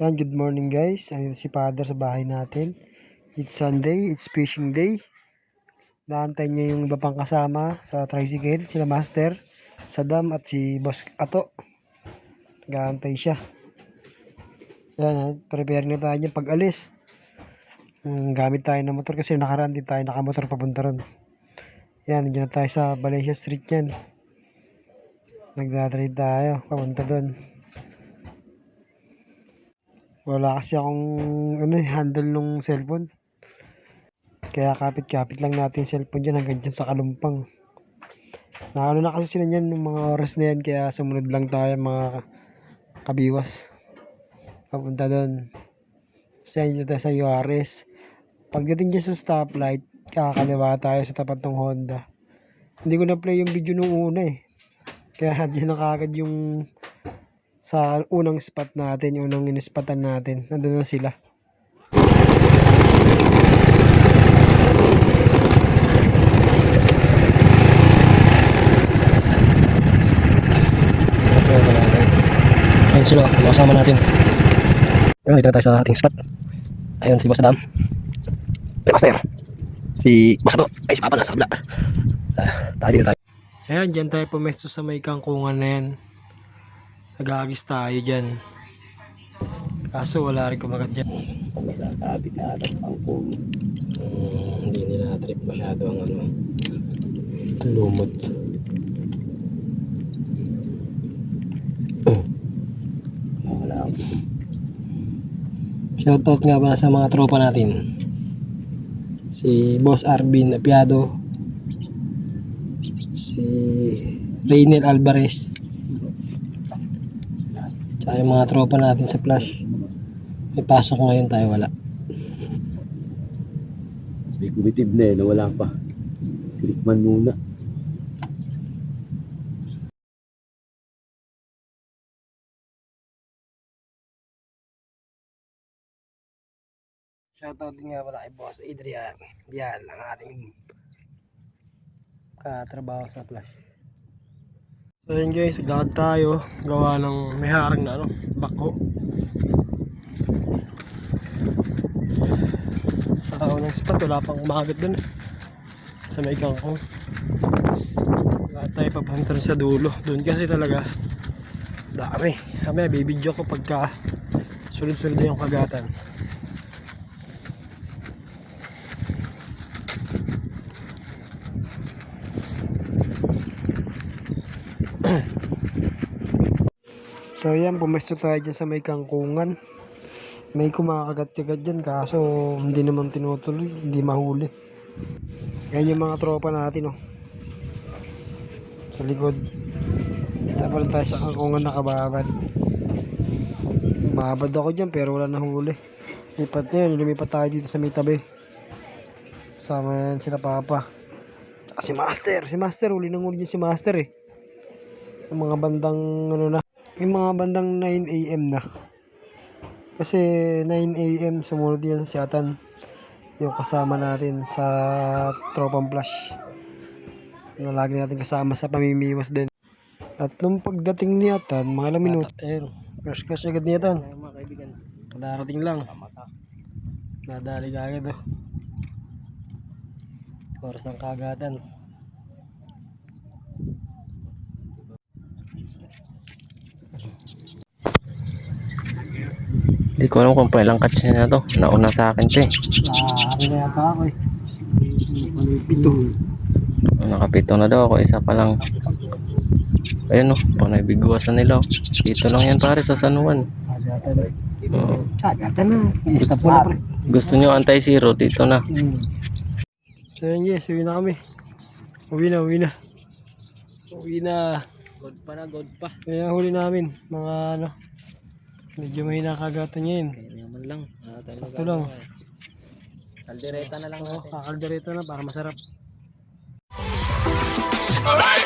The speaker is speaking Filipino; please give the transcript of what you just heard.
Yan, good morning guys. Andito si Father sa bahay natin. It's Sunday, it's fishing day. Naantay niya yung iba pang kasama sa tricycle, sila Master, Saddam at si Boss Ato. Nag-aantay siya. Yan, prepare na tayo niya pag alis. Gamit tayo ng motor kasi nakaraan din tayo nakamotor papunta ron. Yan, nandiyan na tayo sa Valencia Street yan. Nagdatrade tayo, papunta doon. Wala kasi akong handle nung cellphone. Kaya kapit-kapit lang natin yung cellphone dyan hanggang dyan sa Kalumpang. Naano na kasi sila dyan yung mga oras na yan. Kaya sumunod lang tayo mga kabiwas. Papunta doon. So yan dyan tayo sa URS. Pagdating dyan sa stoplight, kakaliwa tayo sa tapat ng Honda. Hindi ko na-play yung video nung una eh. Kaya dyan na kagad yung sa unang spot natin, yung unang in-spotan natin. Nandun na sila. Ayun sila, makasama natin. Ayun, dito na tayo sa ating spot. Ayun, si Boss Adam. Master. Si Boss Ato. Ay, si Papa nasa kabla. Tayo dito tayo. Ayun, dyan tayo pumesto sa may kangkungan na yan. Nag-aagis tayo dyan. Kaso wala rin kumagat dyan. May sasabi na ata pangkong. Hindi nila trip masyado ang lumot. Wala ako. Shoutout nga ba sa mga tropa natin. Si Boss Arvin Apiado. Si Reynel Alvarez. Tsaka yung mga tropa natin sa Flash. May pasok ngayon, tayo wala. May kumitib na eh, nawala pa. Tilikman muna. Shoutout din nga pala kay Boss Adrian. Yan ang ating katrabaho sa Flash. So yun guys, lahat tayo gawa ng may harang na bako. Sa unang spot wala pang umagat dun sa may kangkong. Lahat tayo papunta sa dulo. Doon kasi talaga dami. Kami bibidyo ko pagka sunod-sunod yung kagatan. So yan, pumesto tayo dyan sa may kangkungan. May kumakagat-kagat dyan kaso hindi naman tinutuloy, hindi mahuli. Yan yung mga tropa natin sa likod. Dito pa rin tayo sa kangkungan nakababad. Mababad ako dyan pero wala na huli. Lipat na yun, lumipat tayo dito sa may tabi. Sama yan sila Papa. Tsaka si Master, huli nang huli dyan si Master eh. Yung mga bandang yung mga bandang 9 AM na. Kasi 9 AM sumunod yan si Atan, yung kasama natin sa Tropang Flash na lagi natin kasama sa pamimiwas din. At nung pagdating ni Atan, mga ilang minuto, first catch agad ni Atan. Mga kaibigan, kadarating lang, nadali ka agad oras ng kagatan. Hindi ko alam kung pailang catch na to. Nauna sa akin to eh. Ano na yata ako eh. Pito. Nakapito na daw ako. Isa pa lang. Ayun panaybigwasan nila. Dito lang yan pare sa San Juan. Kagatan na. Gusto nyo anti-zero dito na. So yun guys, uwi na kami. Uwi na. God pa. Kaya huli namin. Mga medyo may nakagatan niya yun. Kaya naman lang. Sakto lang. Kaldereta na lang natin. Kakaldereta na para masarap. Alright!